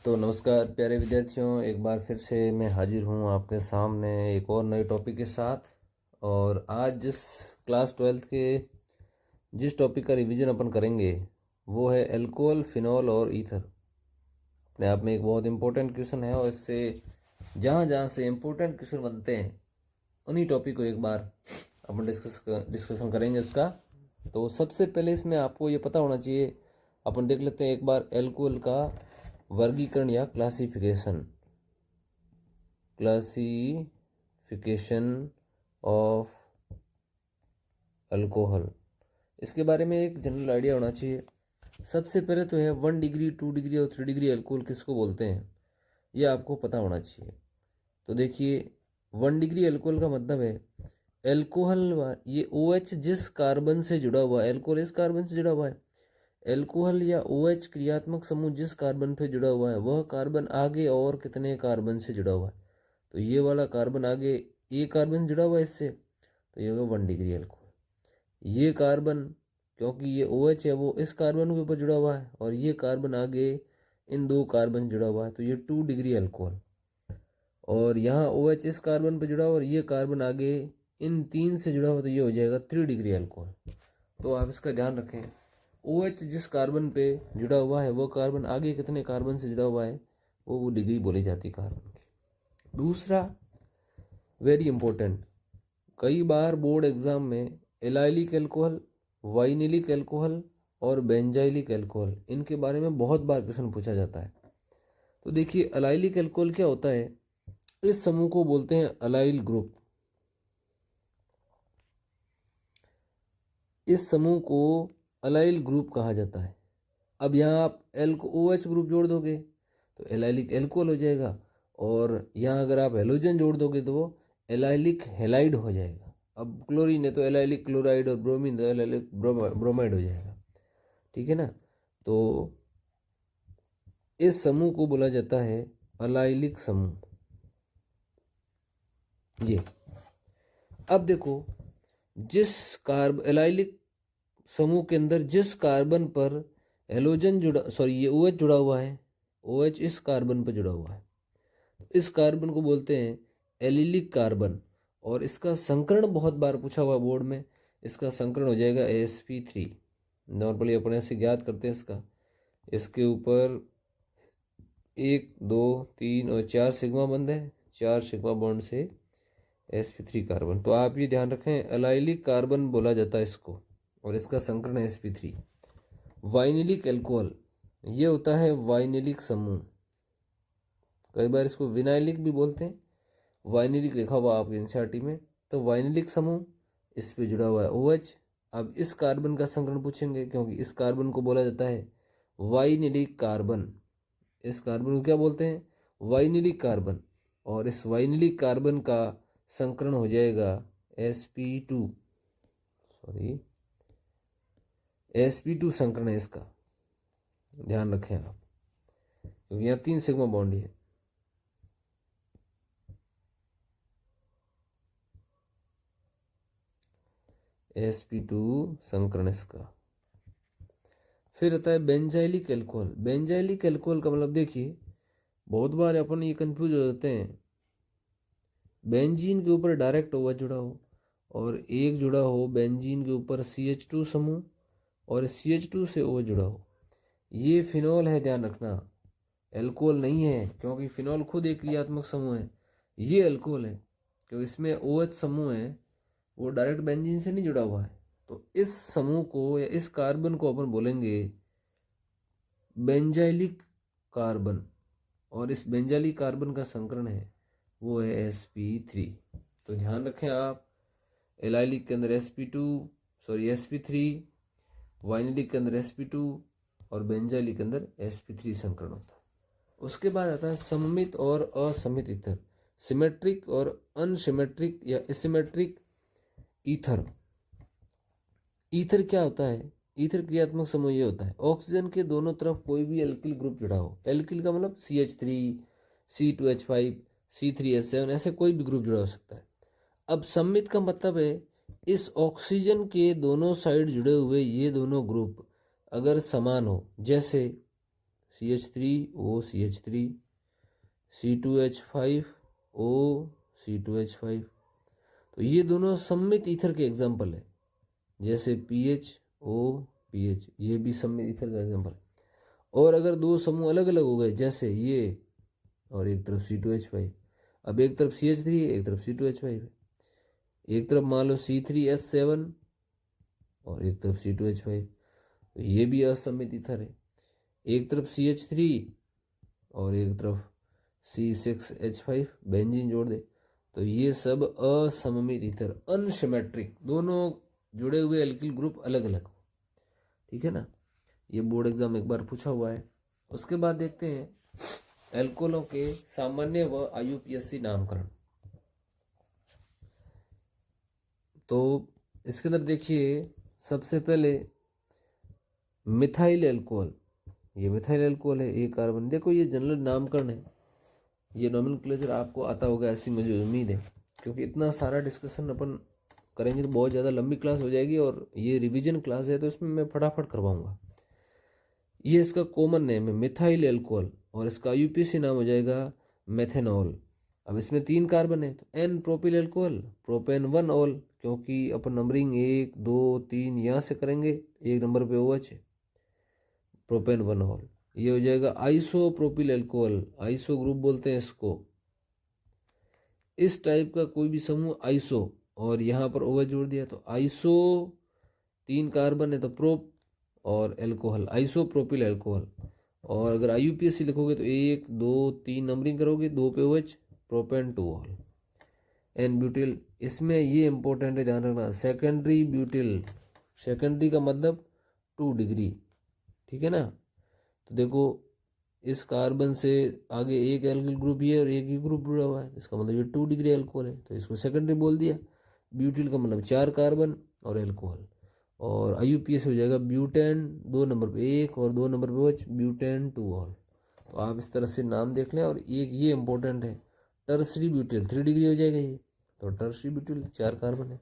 तो नमस्कार प्यारे विद्यार्थियों, एक बार फिर से मैं हाजिर हूँ आपके सामने एक और नए टॉपिक के साथ। और आज जिस क्लास 12th के जिस टॉपिक का रिवीजन अपन करेंगे वो है अल्कोहल, फिनॉल और ईथर। अपने आप में एक बहुत इंपॉर्टेंट क्वेश्चन है और इससे जहाँ जहाँ से इम्पोर्टेंट क्वेश्चन बनते हैं उन्हीं टॉपिक को एक बार अपन डिस्कशन करेंगे उसका। तो सबसे पहले इसमें आपको ये पता होना चाहिए, अपन देख लेते हैं एक बार अल्कोहल का वर्गीकरण या क्लासिफिकेशन ऑफ अल्कोहल। इसके बारे में एक जनरल आइडिया होना चाहिए। सबसे पहले तो है 1 डिग्री, 2 डिग्री और 3 डिग्री अल्कोहल किसको बोलते हैं, ये आपको पता होना चाहिए। तो देखिए 1 डिग्री अल्कोहल का मतलब है अल्कोहल ये OH जिस कार्बन से जुड़ा हुआ है, अल्कोहल इस कार्बन से जुड़ा हुआ है। एल्कोहल या OH क्रियात्मक समूह जिस कार्बन पे जुड़ा हुआ है वह कार्बन आगे और कितने कार्बन से जुड़ा हुआ है। तो ये वाला कार्बन आगे ये कार्बन जुड़ा हुआ है इससे, तो ये होगा 1 डिग्री अल्कोहल। ये कार्बन क्योंकि ये OH है वो इस कार्बन के ऊपर जुड़ा हुआ है और ये कार्बन आगे इन दो कार्बन जुड़ा हुआ है, तो ये 2 डिग्री अल्कोहल। और यहाँ OH इस कार्बन पर जुड़ा हुआ और ये कार्बन आगे इन 3 से जुड़ा हुआ, तो ये हो जाएगा 3 डिग्री अल्कोहल। तो आप इसका ध्यान रखें, OH जिस कार्बन पे जुड़ा हुआ है वो कार्बन आगे कितने कार्बन से जुड़ा हुआ है वो डिग्री बोली जाती है कार्बन की। दूसरा वेरी इंपॉर्टेंट, कई बार बोर्ड एग्जाम में एलाइलिक अल्कोहल, वाइनिलिक अल्कोहल और बेंजाइलिक अल्कोहल इनके बारे में बहुत बार क्वेश्चन पूछा जाता है। तो देखिए एलाइलिक अल्कोहल क्या होता है, इस समूह को बोलते हैं अलाइल ग्रुप। इस समूह को अलाइल ग्रुप कहा जाता है। अब यहाँ आप OH ग्रुप जोड़ दोगे तो एलाइलिक अल्कोहल हो जाएगा, और यहाँ अगर आप हेलोजन जोड़ दोगे तो वो एलाइलिक हेलाइड हो जाएगा। अब क्लोरीन है तो एलाइलिक क्लोराइड और ब्रोमीन तो एलाइलिक ब्रोमाइड हो जाएगा, ठीक है ना। तो इस समूह को बोला जाता है अलाइलिक समूह। ये अब देखो, जिस एलाइलिक समूह के अंदर जिस कार्बन पर हेलोजन ये OH जुड़ा हुआ है, OH इस कार्बन पर जुड़ा हुआ है, तो इस कार्बन को बोलते हैं एलिलिक कार्बन। और इसका संकरण बहुत बार पूछा हुआ बोर्ड में, इसका संकरण हो जाएगा sp3। नॉर्मली अपन ऐसे ज्ञात करते हैं इसका, इसके ऊपर 1 2 3 और 4 सिग्मा बंद है, 4 सिग्मा बॉन्ड से sp3 कार्बन। तो आप ये ध्यान रखें एलाइलिक कार्बन बोला जाता है इसको, और इसका संकरण है sp3। वाइनिलिक अल्कोहल ये होता है वाइनिलिक समूह, कई बार इसको विनाइलिक भी बोलते हैं। वाइनिलिक लिखा हुआ आपके एनसीईआरटी में, तो वाइनिलिक समूह इस पे जुड़ा हुआ है OH। अब इस कार्बन का संकरण पूछेंगे क्योंकि इस कार्बन को बोला जाता है वाइनिलिक कार्बन। इस कार्बन को क्या बोलते हैं, वाइनिलिक कार्बन। और इस वाइनिलिक कार्बन का संकरण हो जाएगा sp2, sp2 संकरण है इसका, ध्यान रखें आप, क्योंकि यहाँ 3 सिग्मा बॉन्ड है। sp2 संकरण इसका। फिर आता है बेंजाइलिक अल्कोहल। बेंजाइलिक अल्कोहल का मतलब देखिए बहुत बार अपन ये कंफ्यूज हो जाते हैं, बेंजीन के ऊपर डायरेक्ट OH जुड़ा हो और एक जुड़ा हो बेंजीन के ऊपर CH2 समूह और CH2 से OH जुड़ा हो, ये फिनॉल है, ध्यान रखना। अल्कोहल नहीं है, क्योंकि फिनॉल खुद एक क्रियात्मक समूह है। ये अल्कोहल है क्योंकि इसमें OH समूह है वो डायरेक्ट बेंजीन से नहीं जुड़ा हुआ है। तो इस समूह को या इस कार्बन को अपन बोलेंगे बेंजाइलिक कार्बन, और इस बेंजाइलिक कार्बन का संकरण है वो है sp3। तो ध्यान रखें आप, एलाइलिक के अंदर sp3, वाइनिलिक के अंदर sp2 और बेंजाइलिक के अंदर sp3 संकरण होता है। उसके बाद आता है सममित और असमित ईथर, सिमेट्रिक और अनसिमेट्रिक या एसिमेट्रिक ईथर। ईथर क्या होता है, ईथर क्रियात्मक समूह ये होता है ऑक्सीजन के दोनों तरफ कोई भी एल्किल ग्रुप जुड़ा हो। एल्किल का मतलब CH3, C2H5, C3H7 ऐसे कोई भी ग्रुप जुड़ा हो सकता है। अब सममित का मतलब है इस ऑक्सीजन के दोनों साइड जुड़े हुए ये दोनों ग्रुप अगर समान हो, जैसे CH3O CH3, C2H5O C2H5। तो ये दोनों सममित ईथर के एग्जाम्पल है। जैसे PHO PH, ये भी सममित ईथर का एग्जाम्पल है। और अगर दो समूह अलग अलग हो गए, जैसे ये और एक तरफ C2H5, अब एक तरफ CH3 है, एक तरफ C2H5 है। एक तरफ मान लो C3H7 और एक तरफ C2H5, तो ये भी असममित ईथर है। एक तरफ CH3 और एक तरफ C6H5, बेंजीन जोड़ दे, तो ये सब असममित ईथर, अनसिमेट्रिक, दोनों जुड़े हुए एल्किल ग्रुप अलग अलग। ठीक है ना, ये बोर्ड एग्जाम एक बार पूछा हुआ है। उसके बाद देखते हैं एल्कोहलों के सामान्य व IUPAC नामकरण। तो इसके अंदर देखिए, सबसे पहले मिथाइल एल्कोहल, ये मिथाइल एल्कोहल है, एक कार्बन। देखो ये जनरल नामकरण है, ये नोमेनक्लेचर आपको आता होगा ऐसी मुझे उम्मीद है, क्योंकि इतना सारा डिस्कशन अपन करेंगे तो बहुत ज़्यादा लंबी क्लास हो जाएगी, और ये रिवीजन क्लास है तो इसमें मैं फटाफट करवाऊंगा। ये इसका कॉमन नेम है मिथाइल एल्कोहल, और इसका IUPAC नाम हो जाएगा मेथेनॉल। अब इसमें 3 कार्बन है, तो N propyl alcohol, propane 1 all, क्योंकि अपन नंबरिंग 1 2 3 यहाँ से करेंगे, एक नंबर पे OH है, प्रोपेन 1 ऑल। ये हो जाएगा iso propyl alcohol, iso group बोलते हैं इसको। इस टाइप का कोई भी समूह आइसो, और यहाँ पर OH जोड़ दिया, तो आइसो 3 कार्बन है तो प्रोप और एल्कोहल, आइसो प्रोपिल एल्कोहल। और अगर IUPAC लिखोगे तो 1 2 3 नंबरिंग करोगे, 2 पे OH, propane 2 ol. N butyl, इसमें ये इंपॉर्टेंट है, ध्यान रखना, सेकेंडरी ब्यूटिल, सेकेंडरी का मतलब 2 डिग्री। ठीक है ना, तो देखो इस कार्बन से आगे एक एल्किल ग्रुप ये और एक ही ग्रुप जुड़ा हुआ है, इसका मतलब ये 2 डिग्री एल्कोहल है, तो इसको सेकेंडरी बोल दिया। ब्यूटिल का मतलब 4 कार्बन और एल्कोहल, और IUPAC हो जाएगा ब्यूटेन 2 नंबर पे 1 और 2 नंबर पे OH, ब्यूटेन 2 ऑल। तो आप इस तरह से नाम देख लें। और एक ये इंपॉर्टेंट है, टर्सरी ब्यूटिल 3 डिग्री हो जाएगा ये, तो टर्सरी ब्यूटिल 4 कार्बन है,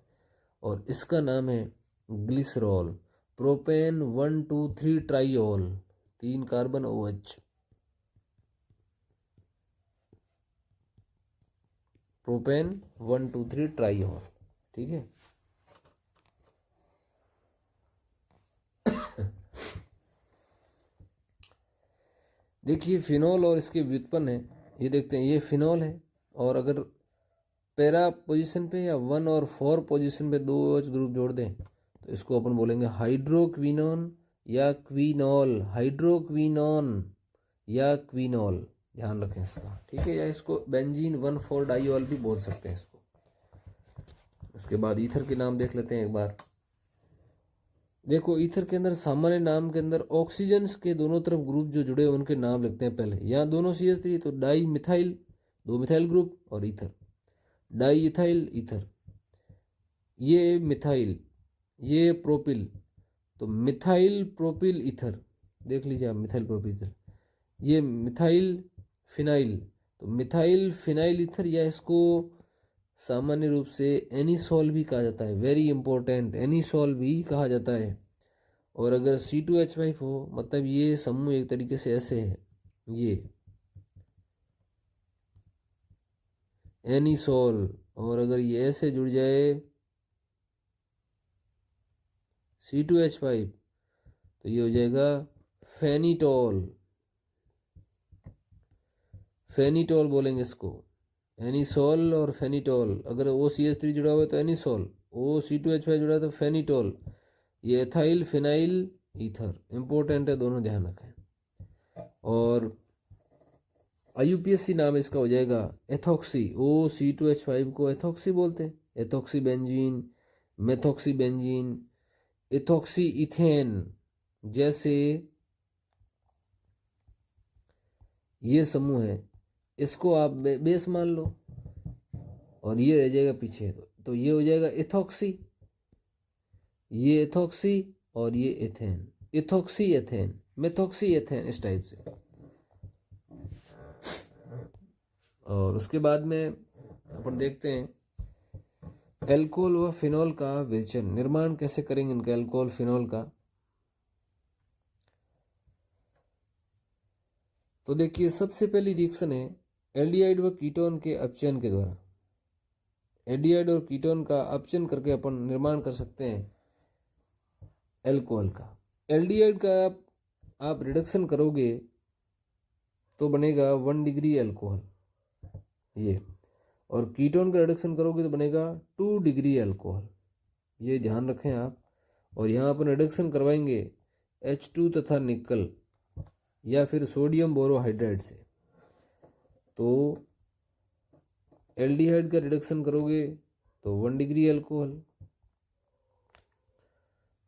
और इसका नाम है glycerol, propane 1 2 3 ट्राईऑल, 3 carbon OH, propane 1 2 3 ट्राईऑल। ठीक है, देखिए फिनॉल और इसके व्युत्पन्न है, ये देखते हैं, ये फिनॉल है, और अगर पैरा पोजीशन पे या 1 और 4 पोजीशन पे 2 OH ग्रुप जोड़ दें तो इसको अपन बोलेंगे हाइड्रोक्विनोन या क्विनॉल, हाइड्रोक्विनोन या क्विनॉल, ध्यान रखें इसका। ठीक है, या इसको बेंजीन 1,4 डाइऑल भी बोल सकते हैं इसको। इसके बाद ईथर के नाम देख लेते हैं एक बार। देखो ईथर के अंदर सामान्य नाम के अंदर ऑक्सीजन के दोनों तरफ ग्रुप जो जुड़े हैं उनके नाम लिखते हैं पहले। यहाँ दोनों CH3 तो डाई मिथाइल, 2 मिथाइल ग्रुप और ईथर, डाई इथाइल ईथर। ये मिथाइल, ये प्रोपिल, तो मिथाइल प्रोपिल ईथर, देख लीजिए आप, मिथाइल प्रोपिल ईथर। ये मिथाइल फिनाइल, तो मिथाइल फिनाइल ईथर, या इसको सामान्य रूप से एनिसॉल भी कहा जाता है, वेरी इंपॉर्टेंट, एनिसॉल भी कहा जाता है। और अगर C2H5 हो, मतलब ये समूह एक तरीके से ऐसे है, ये एनिसॉल, और अगर ये ऐसे जुड़ जाए C2H5 तो ये हो जाएगा फेनिटॉल, फेनिटॉल बोलेंगे इसको, एनिसॉल और फेनिटॉल। अगर OCH3 जुड़ा हुआ है तो एनिसॉल, C2H5 जुड़ा है तो फेनिटॉल। ये एथाइल फिनाइल ईथर, इंपॉर्टेंट है, दोनों ध्यान रखें। और IUPAC नाम इसका हो जाएगा एथॉक्सी, C2H5 को एथॉक्सी बोलते हैं, ethoxy benzene, methoxy benzene, ethoxy ethane. जैसे ये समूह है, इसको आप बेस मान लो, और ये रह जाएगा पीछे, तो ये हो जाएगा इथॉक्सी, ये इथॉक्सी और ये ethane, ethoxy ethane, methoxy ethane, इस टाइप से। और उसके बाद में अपन देखते हैं एल्कोहल व फिनॉल का विवेचन, निर्माण कैसे करेंगे, इनका एल्कोहल फिनॉल का। तो देखिए सबसे पहली रिएक्शन है एल्डिहाइड व कीटोन के अपचयन के द्वारा। एल्डिहाइड और कीटोन का अपचयन करके अपन निर्माण कर सकते हैं एल्कोहल का। एल्डिहाइड का आप रिडक्शन करोगे तो बनेगा 1 डिग्री अल्कोहल ये, और कीटोन का रिडक्शन करोगे तो बनेगा 2 डिग्री अल्कोहल। ये ध्यान रखें आप। और यहाँ अपन रिडक्शन करवाएंगे H2 तथा निकल या फिर सोडियम बोरोहाइड्राइड से। तो एल्डिहाइड का रिडक्शन करोगे तो 1 डिग्री अल्कोहल,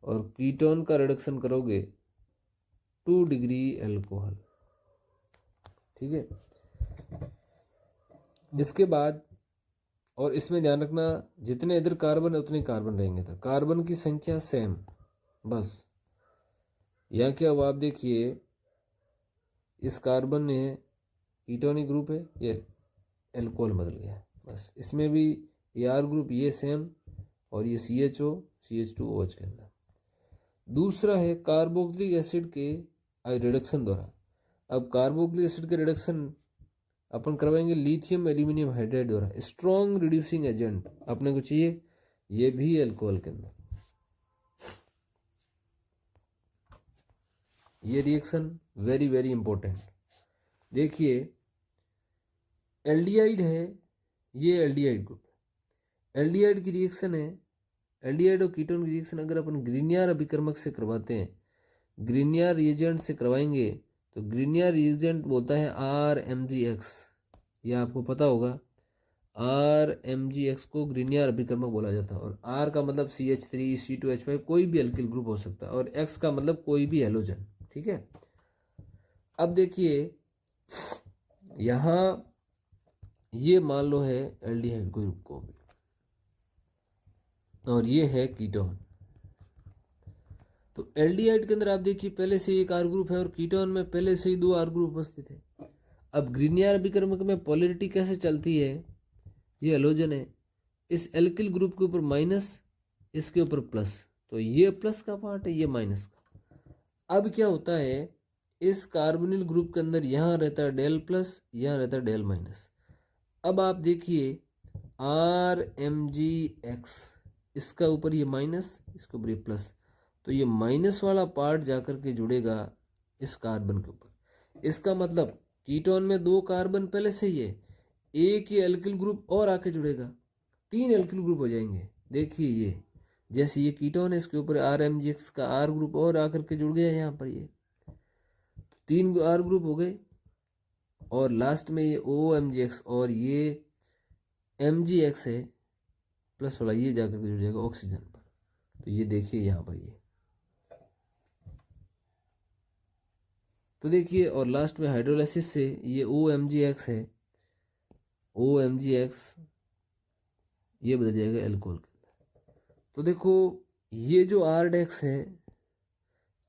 और कीटोन का रिडक्शन करोगे 2 डिग्री अल्कोहल। ठीक है। इसके बाद, और इसमें ध्यान रखना जितने इधर कार्बन है उतने कार्बन रहेंगे, तो कार्बन की संख्या सेम बस। यहाँ क्या हुआ आप देखिए, इस कार्बन में कीटोनिक ग्रुप है, ये एल्कोहल बदल गया बस। इसमें भी ये आर ग्रुप ये सेम, और ये CHO CH2OH के अंदर। दूसरा है कार्बोक्सिलिक एसिड के रिडक्शन द्वारा। अब कार्बोक्सिलिक एसिड के रिडक्शन अपन करवाएंगे लिथियम एल्यूमिनियम हाइड्राइड द्वारा। स्ट्रॉन्ग रिड्यूसिंग एजेंट अपने को चाहिए, ये भी अल्कोहल के अंदर। ये रिएक्शन वेरी वेरी इंपॉर्टेंट। देखिए एल्डिहाइड है, ये एल्डिहाइड ग्रुप। एल्डिहाइड की रिएक्शन है, एल्डिहाइड और कीटोन की रिएक्शन अगर अपन ग्रीनियर अभिकर्मक से करवाते हैं, ग्रीनियर रिएजेंट से करवाएंगे, तो ग्रीनियर रिएजेंट बोलता है RMgX। ये आपको पता होगा, RMgX को ग्रीनियर अभिकर्मक बोला जाता है। और R का मतलब CH3 C2H5 कोई भी अल्किल ग्रुप हो सकता है, और X का मतलब कोई भी हेलोजन। ठीक है। अब देखिए यहाँ ये मान लो है एल्डिहाइड ग्रुप को भी, और ये है कीटोन। तो एल्डिहाइड के अंदर आप देखिए पहले से एक R ग्रुप है, और कीटोन में पहले से ही 2 R ग्रुप उपस्थित है। अब ग्रीनियर अभिकर्मक में पोलैरिटी कैसे चलती है, ये हेलोजन है, इस एल्किल ग्रुप के ऊपर माइनस, इसके ऊपर प्लस, तो ये प्लस का पार्ट है, ये माइनस का। अब क्या होता है, इस कार्बोनिल ग्रुप के अंदर यहाँ रहता है डेल प्लस, यहाँ रहता है डेल माइनस। अब आप देखिए RMgX, इसका ऊपर ये माइनस, इसके ऊपर ये प्लस, तो ये माइनस वाला पार्ट जाकर के जुड़ेगा इस कार्बन के ऊपर। इसका मतलब कीटोन में 2 कार्बन पहले से ही है, एक ये एल्किल ग्रुप और आके जुड़ेगा, 3 एल्किल ग्रुप हो जाएंगे। देखिए ये जैसे ये कीटोन है, इसके ऊपर RMgX का R ग्रुप और आकर के जुड़ गया यहाँ पर, ये 3 R ग्रुप हो गए, और लास्ट में ये OMgX और ये MgX है प्लस वाला, ये जाकर के जुड़ जाएगा ऑक्सीजन पर। तो ये देखिए यहाँ पर ये, तो देखिए, और लास्ट में हाइड्रोलाइसिस से ये OMgX है, OMgX ये बदल जाएगा अल्कोहल के अंदर। तो देखो ये जो R- है,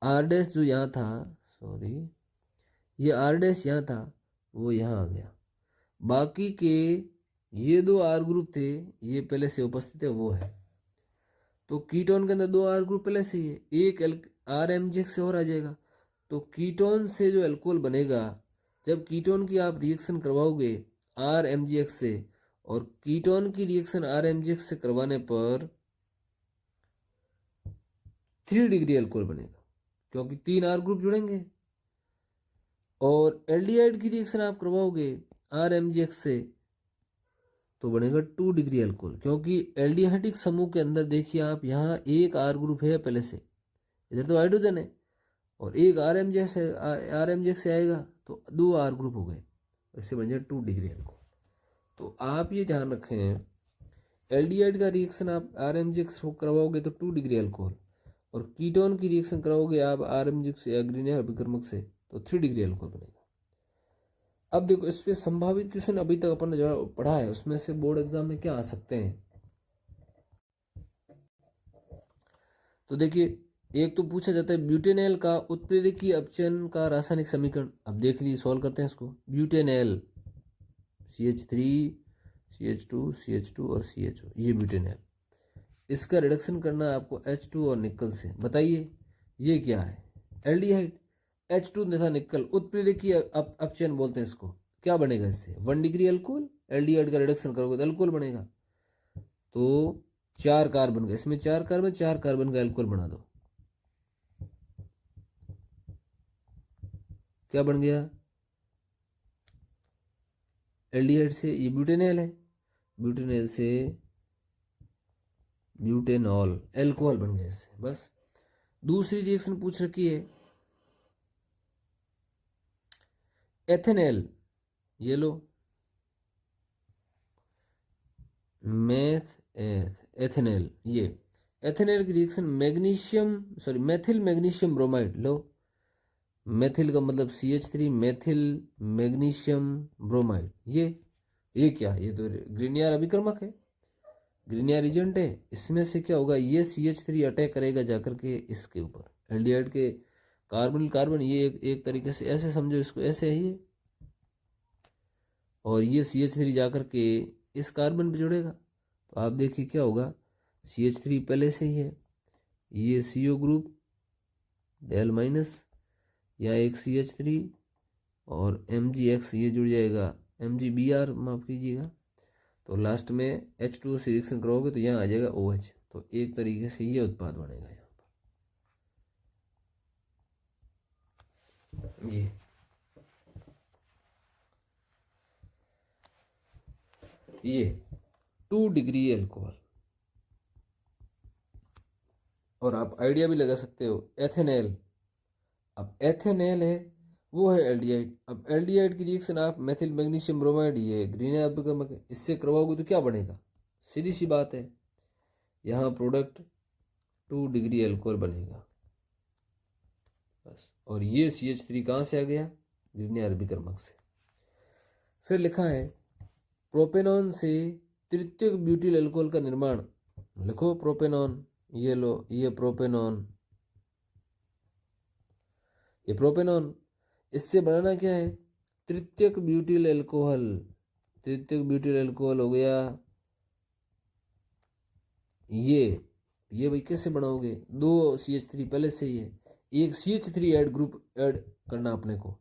R- जो यहाँ था, सॉरी ये R- यहाँ था, वो यहाँ आ गया। बाकी के ये 2 R ग्रुप थे, ये पहले से उपस्थित है, वो है। तो कीटोन के अंदर 2 R ग्रुप पहले से ही है, एक RMgX से और आ जाएगा। तो कीटोन से जो अल्कोहल बनेगा, जब कीटोन की आप रिएक्शन करवाओगे RMgX से, और कीटोन की रिएक्शन RMgX से करवाने पर 3 डिग्री अल्कोहल बनेगा, क्योंकि 3 R ग्रुप जुड़ेंगे। और एल्डिहाइड की रिएक्शन आप करवाओगे RMgX से, तो बनेगा 2 डिग्री अल्कोहल, क्योंकि एल्डिहाइडिक समूह के अंदर देखिए आप, यहाँ एक R ग्रुप है पहले से, इधर तो हाइड्रोजन है, और एक RMgX से आएगा, तो 2 R ग्रुप हो गए, इससे बन जाए 2 डिग्री अल्कोहल। तो आप ये ध्यान रखें, एल्डिहाइड का रिएक्शन आप RMgX को करवाओगे तो 2 डिग्री अल्कोहल, और कीटोन की रिएक्शन कराओगे आप RMgX या ग्रीनियर अभिकर्मक से, तो 3 डिग्री अल्कोहल बनेगा। अब देखो इस पे संभावित क्वेश्चन अभी तक अपन ने जो पढ़ा है, उसमें से बोर्ड एग्जाम में क्या आ सकते हैं। तो देखिए एक तो पूछा जाता है ब्यूटेनॉल का उत्प्रेरकीय अपचयन का रासायनिक समीकरण। अब देख लीजिए, सॉल्व करते हैं इसको। ब्यूटेनॉल CH3 CH2 CH2 और CHO, ये ब्यूटेनॉल, इसका रिडक्शन करना है आपको H2 और निकल से। बताइए ये क्या है, एल्डिहाइड। H2 तथा निकल, उत्प्रेरकीय अपचयन बोलते हैं इसको। क्या बनेगा इससे? 1 डिग्री अल्कोहल, एल्डिहाइड का रिडक्शन करोगे तो अल्कोहल बनेगा। तो 4 कार्बन का, इसमें 4 कार्बन, 4 कार्बन का अल्कोहल बना दो। क्या बन गया? एल्डिहाइड से ये ब्यूटेनॉल है, ब्यूटेनॉल से ब्यूटेनॉल, अल्कोहल बन गया इससे। बस। दूसरी रिएक्शन पूछ रखी है एथेनॉल, ये लो, एथेनॉल, ये एथेनॉल की रिएक्शन मेथिल मैग्नीशियम ब्रोमाइड लो। मेथिल का मतलब CH3, मेथिल मैग्नीशियम ब्रोमाइड, ये क्या? ये तो ग्रीनियर अभिक्रमक है, ग्रीनियर एजेंट है। इसमें से क्या होगा? ये CH3 अटैक करेगा जाकर के इसके ऊपर, एल्डिहाइड के कार्बन कार्बन, ये एक तरीके से ऐसे समझो इसको, ऐसे है ये, और ये CH3 जाकर के इस कार्बन पे जुड़ेगा। तो आप देखिए क्या होगा, CH3 पहले से ही है, ये CO ग्रुप डेल माइनस, या एक CH3 और MgX ये जुड़ जाएगा, MgBr माफ कीजिएगा। तो लास्ट में H2O से रिएक्शन करोगे तो यहाँ आ जाएगा OH। तो एक तरीके से ये उत्पाद बनेगा यहाँ पर, ये 2 डिग्री अल्कोहल। और आप आइडिया भी लगा सकते हो, एथेनॉल, अब एथेनॉल है, वो है एल्डिहाइड। अब एल्डिहाइड की रिएक्शन आप मेथिल मैग्नीशियम ब्रोमाइड, ये ग्रीन अभिक्रमक है, इससे करवाओगे तो क्या बनेगा? सीधी सी बात है, यहाँ प्रोडक्ट 2 डिग्री अल्कोहल बनेगा बस। और ये CH3 कहाँ से आ गया? ग्रीन अभिक्रमक से। फिर लिखा है प्रोपेनॉन से तृतीयक ब्यूटिल अल्कोहल का निर्माण, लिखो प्रोपेनॉन, ये लो, ये प्रोपेनॉन, ये प्रोपेनॉन, इससे बनाना क्या है? तृतीयक ब्यूटिल अल्कोहल। तृतीयक ब्यूटिल अल्कोहल हो गया ये भाई कैसे बनाओगे? 2 CH3 पहले से ही है, एक CH3 ऐड ग्रुप ऐड करना अपने को,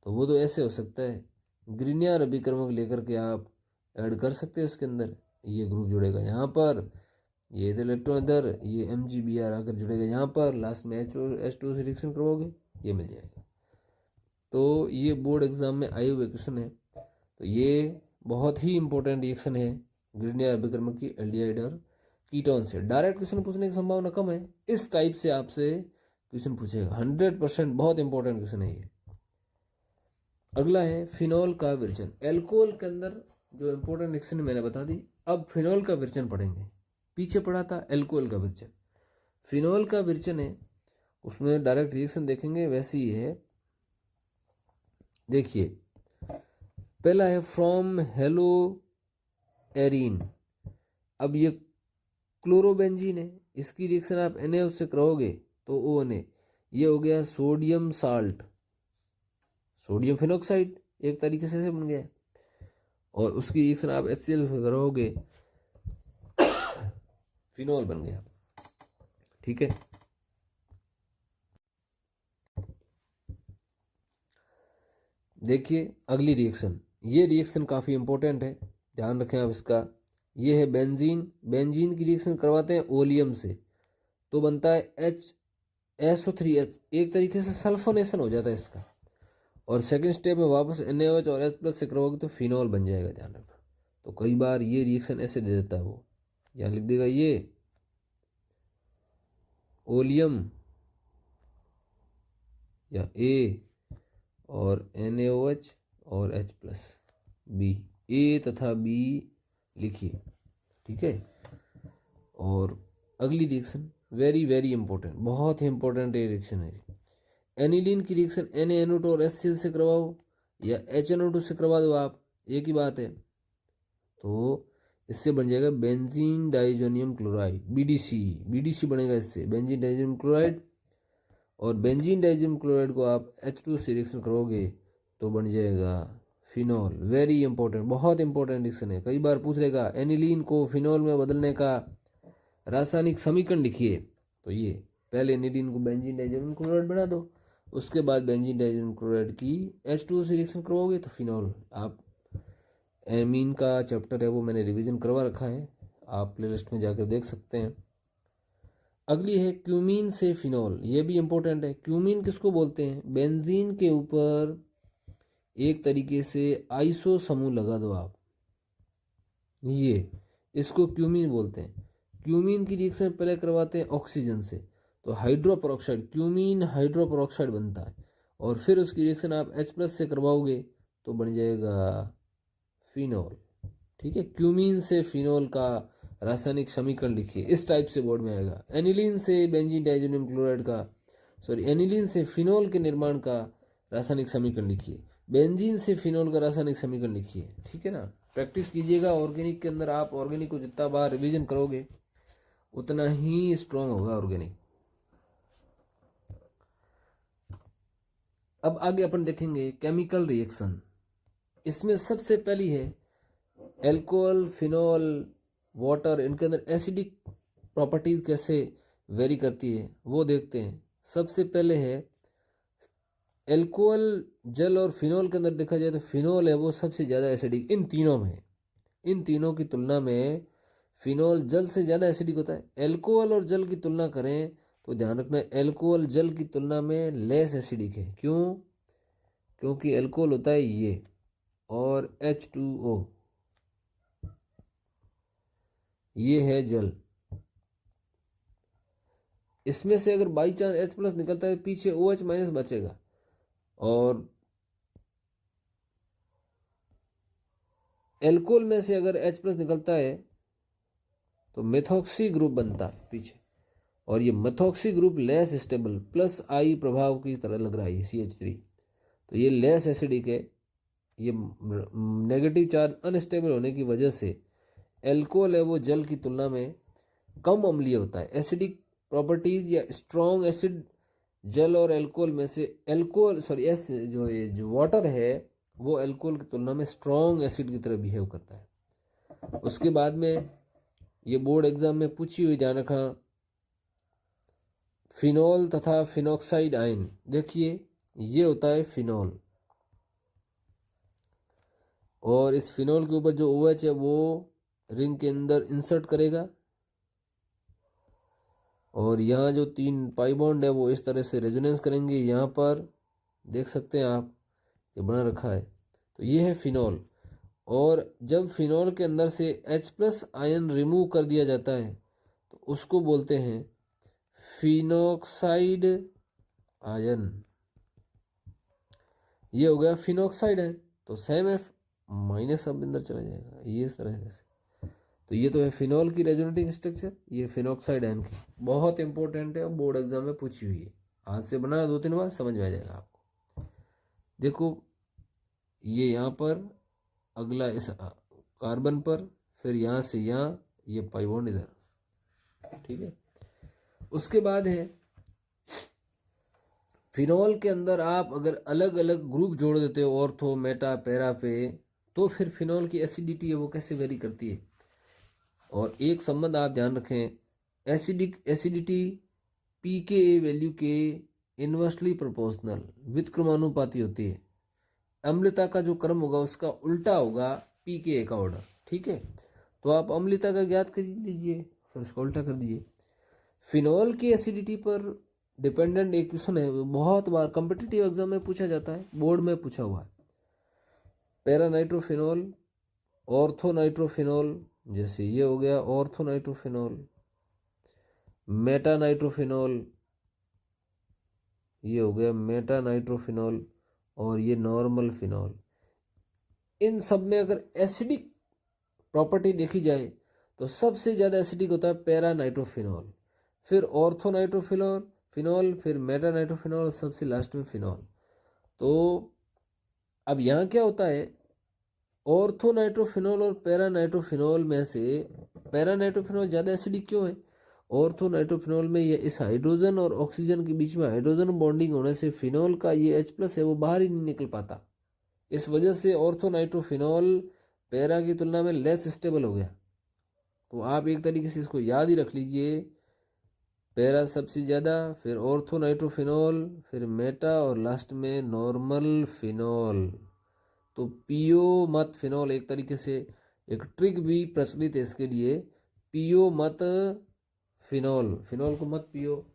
तो वो तो ऐसे हो सकता है, ग्रीनियर अभिक्रमक लेकर के आप ऐड कर सकते हो उसके अंदर, ये ग्रुप जुड़ेगा यहाँ पर, ये इलेक्ट्रॉन इधर, ये MgBr आकर जुड़ेगा यहाँ पर, लास्ट में H2O से रिएक्शन करवाओगे, ये मिल जाएगा। तो ये बोर्ड एग्जाम में आए हुए क्वेश्चन है। तो ये बहुत ही इंपॉर्टेंट रिएक्शन है ग्रीनियर अभिक्रमक की एल्डिहाइड और कीटोन से। डायरेक्ट क्वेश्चन पूछने की संभावना कम है, इस टाइप से आपसे क्वेश्चन पूछेगा 100%, बहुत इंपॉर्टेंट क्वेश्चन है ये। अगला है फिनॉल का विरचन। एल्कोहल के अंदर जो इंपॉर्टेंट रिएक्शन मैंने बता दी, अब फिनॉल का विरचन पढ़ेंगे। पीछे पढ़ा था एल्कोहल का विरचन, फिनॉल का विरचन है, उसमें डायरेक्ट रिएक्शन देखेंगे, वैसे ही है। देखिए पहला है फ्रॉम हेलो एरीन, अब ये क्लोरोबेंजीन है, इसकी रिएक्शन आप Na से कराओगे तो ONA, ये हो गया सोडियम साल्ट, सोडियम फिनॉक्साइड एक तरीके से ऐसे बन गया, और उसकी रिएक्शन आप HCl से कराओगे, फिनॉल बन गया। ठीक है, देखिए अगली रिएक्शन, ये रिएक्शन काफ़ी इंपॉर्टेंट है, ध्यान रखें आप इसका। ये है बेंजीन, बेंजीन की रिएक्शन करवाते हैं ओलियम से, तो बनता है SO3H, एक तरीके से सल्फोनेशन हो जाता है इसका, और सेकंड स्टेप में वापस NaOH और H+ से करवाओगे तो फिनॉल बन जाएगा, ध्यान रखना। तो कई बार ये रिएक्शन ऐसे दे देता है वो, यहाँ लिख देगा ये ओलियम या A और NaOH और H+ B, A तथा B लिखिए, ठीक है। और अगली रिएक्शन वेरी वेरी इंपॉर्टेंट, बहुत ही इंपॉर्टेंट रिएक्शन है। एनिलीन की रिएक्शन NaNO2 और HCl से करवाओ या HNO2 से करवा दो आप, एक ही बात है। तो इससे बन जाएगा बेंजीन डाइजोनियम क्लोराइड, BDC बनेगा इससे, बेंजीन डाइजोनियम क्लोराइड। और बेंजीन डाइजोनियम क्लोराइड को आप H2 से रिएक्शन करोगे तो बन जाएगा फिनॉल। वेरी इंपॉर्टेंट, बहुत इंपॉर्टेंट रिएक्शन है, कई बार पूछ लेगा एनिलीन को फिनॉल में बदलने का रासायनिक समीकरण लिखिए, तो ये पहले एनिलीन को बेंजीन डाइजोनियम क्लोराइड बना दो, उसके बाद बेंजीन डाइजेनियम क्लोराइड की H2O से रिएक्शन करवाओगे तो फिनॉल। आप एमीन का चैप्टर है वो मैंने रिवीजन करवा रखा है, आप प्लेलिस्ट में जाकर देख सकते हैं। अगली है क्यूमीन से फिनॉल, ये भी इंपॉर्टेंट है। क्यूमीन किसको बोलते हैं? बेंजीन के ऊपर एक तरीके से आइसो समूह लगा दो आप, ये इसको क्यूमीन बोलते हैं। क्यूमीन की रिएक्शन पहले करवाते हैं ऑक्सीजन से, तो हाइड्रोपरऑक्साइड, क्यूमीन हाइड्रोपरऑक्साइड बनता है, और फिर उसकी रिएक्शन आप H+ से करवाओगे तो बन जाएगा फिनॉल। ठीक है, क्यूमीन से फिनॉल का रासायनिक समीकरण लिखिए, इस टाइप से बोर्ड में आएगा। एनिलीन से बेंजीन डाइजेनियम क्लोराइड का, एनिलीन से फिनॉल के निर्माण का रासायनिक समीकरण लिखिए, बेंजीन से फिनॉल का रासायनिक समीकरण लिखिए। ठीक है ना, प्रैक्टिस कीजिएगा। ऑर्गेनिक के अंदर आप ऑर्गेनिक को जितना बार रिवीजन करोगे उतना ही स्ट्रांग होगा ऑर्गेनिक। अब आगे अपन देखेंगे केमिकल रिएक्शन। इसमें सबसे पहली है एल्कोहल, फिनॉल, वाटर, इनके अंदर एसिडिक प्रॉपर्टीज कैसे वेरी करती है वो देखते हैं। सबसे पहले है एल्कोहल, जल और फिनॉल के अंदर देखा जाए तो फिनॉल है वो सबसे ज़्यादा एसिडिक इन तीनों में। इन तीनों की तुलना में फिनॉल जल से ज़्यादा एसिडिक होता है। एल्कोहल और जल की तुलना करें तो ध्यान रखना एल्कोहल जल की तुलना में लेस एसिडिक है। क्यों? क्योंकि एल्कोहल होता है ये और H2O, ये है जल। इसमें से अगर बाई चांस H+ निकलता है पीछे OH- बचेगा, और एल्कोहल में से अगर H+ निकलता है तो मेथॉक्सी ग्रुप बनता है पीछे, और ये methoxy group less stable, plus I प्रभाव की तरह लग रहा है ये CH3, तो ये लेस एसिडिक है। ये नेगेटिव चार्ज अनस्टेबल होने की वजह से एल्कोहल है वो जल की तुलना में कम अम्लीय होता है। एसिडिक प्रॉपर्टीज या स्ट्रॉन्ग एसिड जल और एल्कोहल में से एल्कोहल जो वाटर है वो एल्कोहल की तुलना में स्ट्रॉन्ग एसिड की तरह बिहेव करता है। उसके बाद में ये बोर्ड एग्जाम में पूछी हुई, ध्यान रखना, फिनॉल तथा फिनॉक्साइड आयन। देखिए ये होता है फिनॉल, और इस फिनॉल के ऊपर जो OH है वो रिंग के अंदर इंसर्ट करेगा, और यहाँ जो 3 पाई बॉन्ड है वो इस तरह से रेजोनेंस करेंगे। यहाँ पर देख सकते हैं आप, ये बना रखा है, तो ये है फिनॉल। और जब फिनॉल के अंदर से H+ आयन रिमूव कर दिया जाता है तो उसको बोलते हैं फिनॉक्साइड आयन। ये हो गया फिनॉक्साइड है, तो सेम F- अब अंदर चला जाएगा, ये इस तरह से। तो ये तो है फिनॉल की रेजोनेटिंग स्ट्रक्चर, ये फिनॉक्साइड आयन की बहुत इंपॉर्टेंट है, बोर्ड एग्जाम में पूछी हुई है। आज से बनाना 2-3 बार, समझ में आ जाएगा आपको। देखो ये यहाँ पर, अगला इस कार्बन पर, फिर यहाँ से यहाँ ये पाई बॉन्ड इधर। ठीक है, उसके बाद है फिनॉल के अंदर आप अगर अलग अलग ग्रुप जोड़ देते हो, ऑर्थो, मेटा, पैरा पे, तो फिर फिनॉल की एसिडिटी है वो कैसे वेरी करती है। और एक संबंध आप ध्यान रखें, एसिडिटी pKa वैल्यू के इन्वर्सली प्रोपोर्शनल, व्युत्क्रमानुपाती होती है। अम्लता का जो क्रम होगा उसका उल्टा होगा pKa का ऑर्डर। ठीक है, तो आप अम्लता का ज्ञात कर लीजिए, फिर उसका उल्टा कर दीजिए। फिनॉल की एसिडिटी पर डिपेंडेंट एक क्वेश्चन है, बहुत बार कॉम्पिटिटिव एग्जाम में पूछा जाता है, बोर्ड में पूछा हुआ है। पैरानाइट्रोफिनॉल, ऑर्थोनाइट्रोफिनॉल, जैसे ये हो गया ऑर्थोनाइट्रोफिनॉल, मेटानाइट्रोफिनॉल, ये हो गया मेटानाइट्रोफिनॉल, और ये नॉर्मल फिनॉल। इन सब में अगर एसिडिक प्रॉपर्टी देखी जाए तो सबसे ज़्यादा एसिडिक होता है पैरानाइट्रोफिनॉल, फिर ऑर्थोनाइट्रोफिनॉल, फिनॉल, फिर मेटानाइट्रोफिनॉल, सबसे लास्ट में फिनॉल। तो अब यहाँ क्या होता है, ऑर्थोनाइट्रोफिनॉल और पैरानाइट्रोफिनॉल में से पैरानाइट्रोफिनॉल ज़्यादा एसिडिक क्यों है? ऑर्थोनाइट्रोफिनॉल में ये इस हाइड्रोजन और ऑक्सीजन के बीच में हाइड्रोजन बॉन्डिंग होने से फिनॉल का ये H+ है वो बाहर ही नहीं निकल पाता। इस वजह से ऑर्थोनाइट्रोफिनॉल पैरा की तुलना में लेस स्टेबल हो गया। तो आप एक तरीके से इसको याद ही रख लीजिए, पैरा सबसे ज़्यादा, फिर ऑर्थो नाइट्रोफिनॉल, फिर मेटा और लास्ट में नॉर्मल फिनॉल। तो पियो मत फिनॉल एक तरीके से एक ट्रिक भी प्रचलित है इसके लिए, पियो मत फिनॉल, फिनॉल को मत पियो,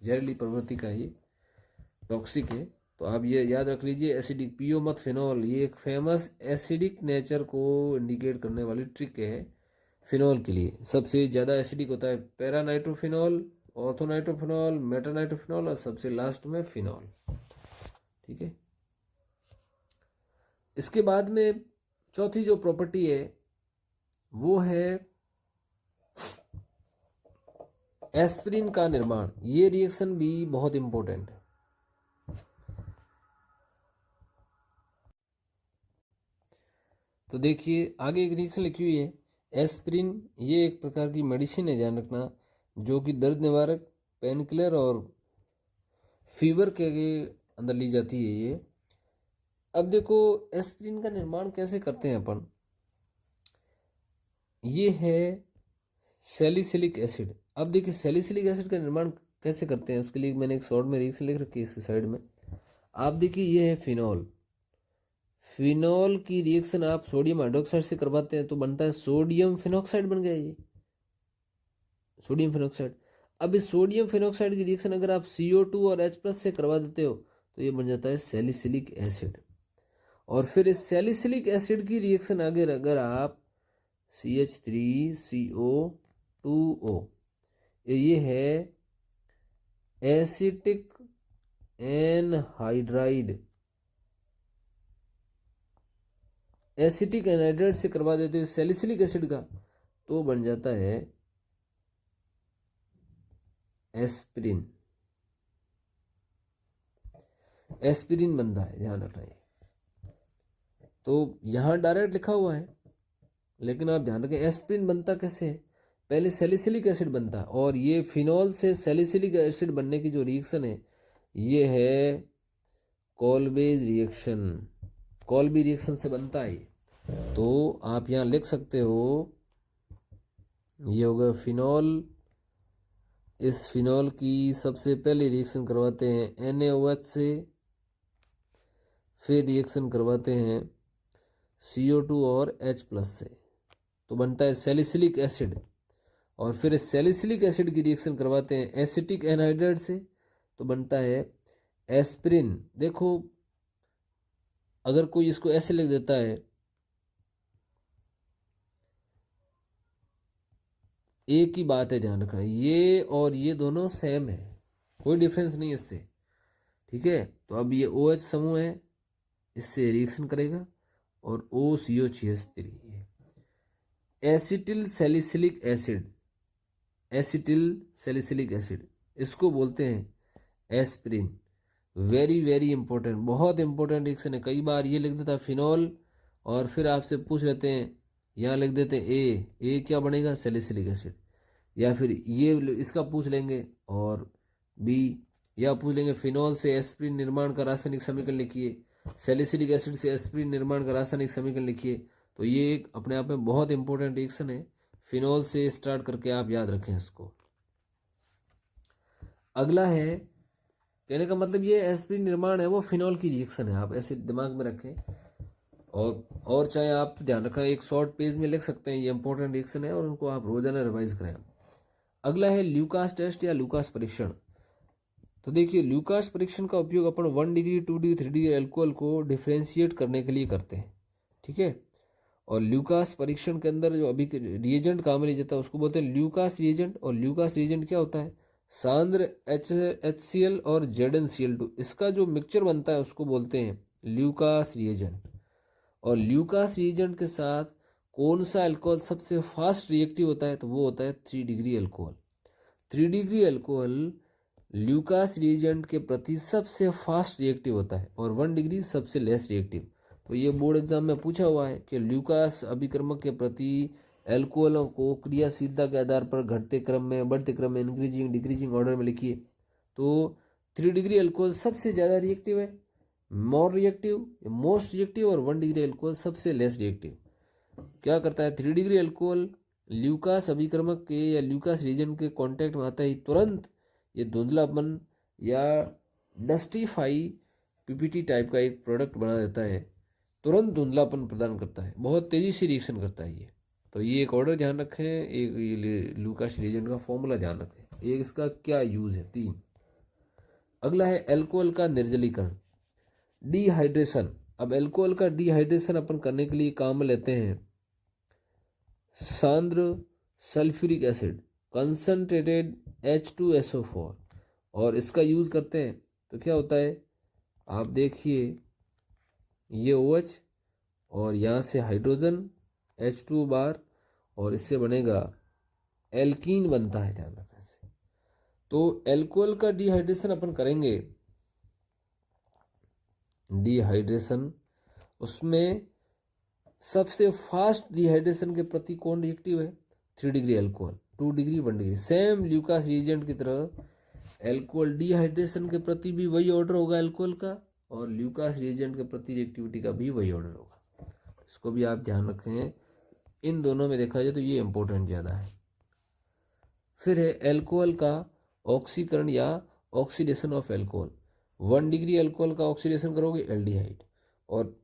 जहरीली प्रवृत्ति का ये टॉक्सिक है। तो आप ये याद रख लीजिए, एसिडिक पियो मत फिनॉल, ये एक फेमस एसिडिक नेचर को इंडिकेट करने वाली ट्रिक है फिनॉल के लिए। सबसे ज़्यादा एसिडिक होता है para nitrophenol, ortho nitrophenol, Meta nitrophenol और सबसे लास्ट में फिनॉल। ठीक है, इसके बाद में चौथी जो प्रॉपर्टी है वो है एस्पिरिन का निर्माण। ये रिएक्शन भी बहुत इंपॉर्टेंट है। तो देखिए आगे एक रिएक्शन लिखी हुई है एस्पिरिन, ये एक प्रकार की मेडिसिन है, ध्यान रखना, जो कि दर्द निवारक, पेन किलर और फीवर के अंदर ली जाती है ये। अब देखो एस्पिरिन का निर्माण कैसे करते हैं अपन, ये है सैलिसिलिक एसिड। अब देखिए सैलिसिलिक एसिड का निर्माण कैसे करते हैं, उसके लिए मैंने एक शॉर्ट में रिएक्शन लिख रखी है इसकी साइड में। आप देखिए ये है फिनॉल, फिनॉल की रिएक्शन आप सोडियम हाइड्रोक्साइड से करवाते हैं तो बनता है सोडियम फिनॉक्साइड, बन गया ये सोडियम फिनॉक्साइड। अब इस सोडियम फिनॉक्साइड की रिएक्शन अगर आप CO2 और H+ से करवा देते हो तो ये बन जाता है सैलिसिलिक एसिड। और फिर इस सैलिसिलिक एसिड की रिएक्शन आगे अगर आप CH3CO2O, ये है एसिटिक एनहाइड्राइड, एसिटिक एनहाइड्राइड से करवा देते हो सैलिसिलिक एसिड का तो बन जाता है एस्पिरिन, एस्पिरिन बनता है, ध्यान रखना है। तो यहां डायरेक्ट लिखा हुआ है लेकिन आप ध्यान रखें एस्पिरिन बनता कैसे है, पहले सैलिसिलिक एसिड बनता है और ये फिनॉल से सैलिसिलिक एसिड बनने की जो रिएक्शन है ये है कॉल्बेज रिएक्शन, कॉल्बी रिएक्शन से बनता है। तो आप यहाँ लिख सकते हो ये होगा फिनॉल, इस फिनॉल की सबसे पहले रिएक्शन करवाते हैं NaOH से, फिर रिएक्शन करवाते हैं CO2 और H+ से तो बनता है सैलिसिलिक एसिड। और फिर इस सैलिसिलिक एसिड की रिएक्शन करवाते हैं एसिटिक एनहाइड्राइड से तो बनता है एस्पिरिन। देखो अगर कोई इसको ऐसे लिख देता है, एक ही बात है, ध्यान रखना ये और ये दोनों सेम है, कोई डिफरेंस नहीं है इससे। ठीक है, तो अब ये OH समूह है, इससे रिएक्शन करेगा और OCO3 acetyl salicylic acid, acetyl salicylic acid इसको बोलते हैं एस्पिरिन। वेरी वेरी इंपॉर्टेंट, बहुत इंपॉर्टेंट रिएक्शन है। कई बार ये लिख देता है फिनॉल और फिर आपसे पूछ लेते हैं, यहाँ लिख देते हैं ए क्या बनेगा सैलिसिलिक एसिड, या फिर ये इसका पूछ लेंगे और बी, या पूछ लेंगे फिनॉल से एस्पिरिन निर्माण का रासायनिक समीकरण लिखिए, सैलिसिलिक एसिड से एस्पिरिन निर्माण का रासायनिक समीकरण लिखिए। तो ये एक अपने आप में बहुत इंपॉर्टेंट रिएक्शन है, फिनॉल से स्टार्ट करके आप याद रखें इसको। अगला है, कहने का मतलब ये एस्पिरिन निर्माण है वो फिनॉल की रिएक्शन है, आप ऐसे दिमाग में रखें। और चाहे आप ध्यान रखें एक शॉर्ट पेज में लिख सकते हैं, ये इंपॉर्टेंट रिएक्शन है और उनको आप रोजाना रिवाइज करें। अगला है ल्यूकास टेस्ट या ल्यूकास परीक्षण। तो देखिए ल्यूकास परीक्षण का उपयोग अपन 1 डिग्री 2 डिग्री 3 डिग्री अल्कोहल को डिफ्रेंशिएट करने के लिए करते हैं। ठीक है, और ल्यूकास परीक्षण के अंदर जो अभी रिएजेंट काम में लिया जाता है उसको बोलते हैं ल्यूकास रिएजेंट। और ल्यूकास रिएजेंट क्या होता है, सांद्र HCl और ZnCl2 इसका जो मिक्सचर बनता है उसको बोलते हैं ल्यूकास रिएजेंट। और ल्यूकास रिएजेंट के साथ कौन सा अल्कोहल सबसे फास्ट रिएक्टिव होता है, तो वो होता है 3 degree alcohol. 3 degree alcohol Lucas reagent के प्रति सबसे फास्ट रिएक्टिव होता है और 1 डिग्री सबसे लेस रिएक्टिव। तो ये बोर्ड एग्जाम में पूछा हुआ है कि ल्यूकास अभिकर्मक के प्रति एल्कोहलों को क्रियाशीलता के आधार पर घटते क्रम में, बढ़ते क्रम में, इंक्रीजिंग डिक्रीजिंग ऑर्डर में लिखिए। तो 3 डिग्री अल्कोहल सबसे ज़्यादा रिएक्टिव है, मोर रिएक्टिव, मोस्ट रिएक्टिव, और 1 डिग्री अल्कोहल सबसे लेस रिएक्टिव। क्या करता है 3 डिग्री अल्कोहल ल्यूकास अभिक्रमक के या ल्यूकास रीजन के कांटेक्ट में आता ही तुरंत ये धुंधलापन या डस्टिफाई पीपीटी टाइप का एक प्रोडक्ट बना देता है, तुरंत धुंधलापन प्रदान करता है, बहुत तेजी से रिएक्शन करता है ये। तो ये एक ऑर्डर ध्यान रखें, एक ये ल्यूकास रीजन का फॉर्मूला ध्यान रखें, एक इसका क्या यूज है। 3 अगला है अल्कोहल का निर्जलीकरण, डिहाइड्रेशन। अब अल्कोहल का डिहाइड्रेशन अपन करने के लिए काम में लेते हैं सांद्र सल्फ्यूरिक एसिड, कंसंट्रेटेड H2SO4, और इसका यूज करते हैं तो क्या होता है, आप देखिए ये OH और यहाँ से हाइड्रोजन H2 बार, और इससे बनेगा एल्कीन बनता है, ध्यान रखने से। तो अल्कोहल का डिहाइड्रेशन अपन करेंगे, डिहाइड्रेशन, उसमें सबसे फास्ट डिहाइड्रेशन के प्रति कौन रिएक्टिव है, 3 degree alcohol, 2 degree 1 degree. Same Lucas reagent की तरह अल्कोहल डिहाइड्रेशन के प्रति भी वही ऑर्डर होगा अल्कोहल का, और ल्यूकास रिएजेंट के प्रति रिएक्टिविटी का भी वही ऑर्डर होगा। इसको भी आप ध्यान रखें, इन दोनों में देखा जाए तो ये इंपॉर्टेंट ज़्यादा है। फिर है अल्कोहल का ऑक्सीकरण या oxidation of alcohol. 1 degree alcohol का ऑक्सीडेशन करोगे एल्डिहाइड, और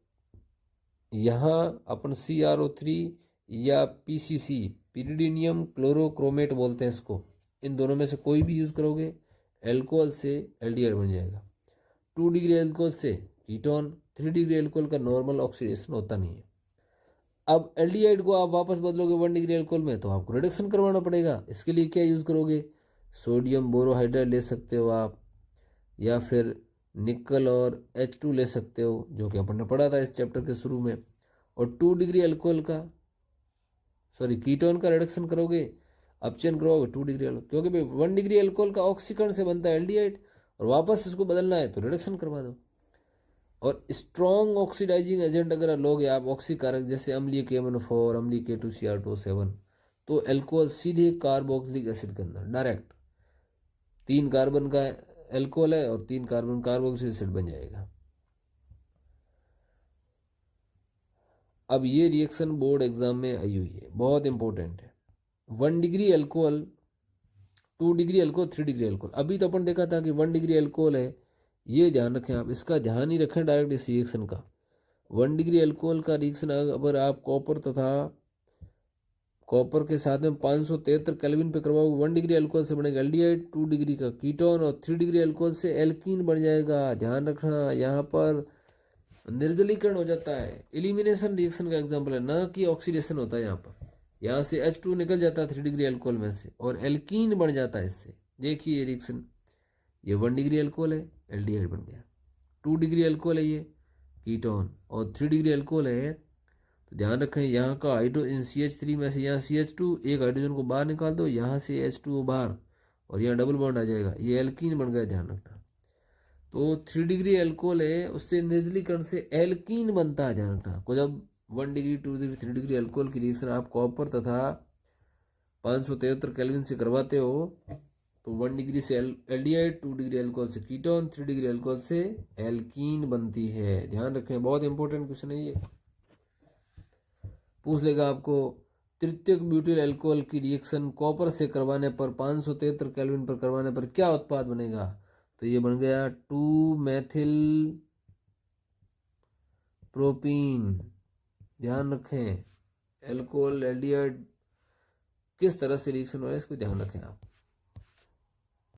यहाँ अपन CrO3 या PCC, पिरिडीनियम क्लोरोक्रोमेट बोलते हैं इसको, इन दोनों में से कोई भी यूज़ करोगे अल्कोहल से एल्डिहाइड बन जाएगा। 2 डिग्री अल्कोहल से कीटोन, 3 डिग्री अल्कोहल का नॉर्मल ऑक्सीडेशन होता नहीं है। अब एल्डिहाइड को आप वापस बदलोगे 1 डिग्री अल्कोहल में, तो आपको रिडक्शन करवाना पड़ेगा। इसके लिए क्या यूज़ करोगे, सोडियम बोरोहाइड्राइड ले सकते हो आप, या फिर निकल और H2 ले सकते हो, जो कि अपन ने पढ़ा था इस चैप्टर के शुरू में। और 2 डिग्री अल्कोहल का कीटोन का रिडक्शन करोगे, अपचयन करवाओगे 2 डिग्री अल्कोहल, क्योंकि भाई 1 डिग्री अल्कोहल का ऑक्सीकरण से बनता है एल्डिहाइड, और वापस इसको बदलना है तो रिडक्शन करवा दो। और स्ट्रॉन्ग ऑक्सीडाइजिंग एजेंट अगर लोगे आप, ऑक्सीकारक, जैसे अम्लीय KMnO4, अम्लीय K2Cr2O7, तो अल्कोहल सीधे कार्बोक्सिलिक एसिड के अंदर डायरेक्ट 3 कार्बन का अल्कोहल है और 3 कार्बन कार्बोक्सिलिक एसिड बन जाएगा। अब ये रिएक्शन बोर्ड एग्जाम में आई हुई है, बहुत इंपॉर्टेंट है। 1 degree alcohol, 2 degree alcohol, 3 degree alcohol. अभी तो अपन देखा था कि 1 डिग्री अल्कोहल है, ये ध्यान रखें आप, इसका ध्यान ही रखें डायरेक्ट इस रिएक्शन का। 1 डिग्री अल्कोहल का रिएक्शन अगर आप कॉपर तथा कॉपर के साथ में 573 केल्विन पे करवाओगे, 1 डिग्री अल्कोहल से बनेगा एल्डिहाइड, 2 डिग्री का कीटोन, और 3 डिग्री अल्कोहल से एल्कीन बन जाएगा। ध्यान रखना, यहाँ पर निर्जलीकरण हो जाता है, एलिमिनेशन रिएक्शन का एग्जाम्पल है, ना कि ऑक्सीडेशन होता है। यहाँ पर यहाँ से H2 निकल जाता है 3 डिग्री अल्कोहल में से, और एल्कीन बन जाता है इससे। देखिए ये रिएक्शन, ये 1 डिग्री अल्कोहल है, एल्डिहाइड बन गया। 2 डिग्री अल्कोहल है ये कीटोन, और 3 डिग्री अल्कोहल है, तो ध्यान रखें यहाँ का हाइड्रोजन CH3 में से यहाँ CH2, एक हाइड्रोजन को बाहर निकाल दो, यहाँ से H2O बाहर, और यहाँ डबल बॉन्ड आ जाएगा, ये एल्कीन बन गया, ध्यान रखना। तो 3 डिग्री अल्कोहल है, उससे निर्जलीकरण से एल्कीन बनता है, ध्यान रखना। को जब 1 डिग्री 2 डिग्री 3 डिग्री अल्कोहल की रिएक्शन आप कॉपर तथा 573 केल्विन से करवाते हो, तो 1 डिग्री से एल्डिहाइड, 2 डिग्री अल्कोहल से कीटोन, 3 डिग्री अल्कोहल से एल्कीन बनती है। ध्यान रखें, बहुत इंपॉर्टेंट क्वेश्चन है ये, पूछ लेगा आपको। तृतीयक ब्यूटिल अल्कोहल की रिएक्शन कॉपर से करवाने पर 573 केल्विन पर करवाने पर क्या उत्पाद बनेगा, तो ये बन गया 2 मेथिल प्रोपीन। ध्यान रखें, अल्कोहल एल्डिहाइड किस तरह से रिएक्शन हो रहा है, इसको ध्यान रखें आप।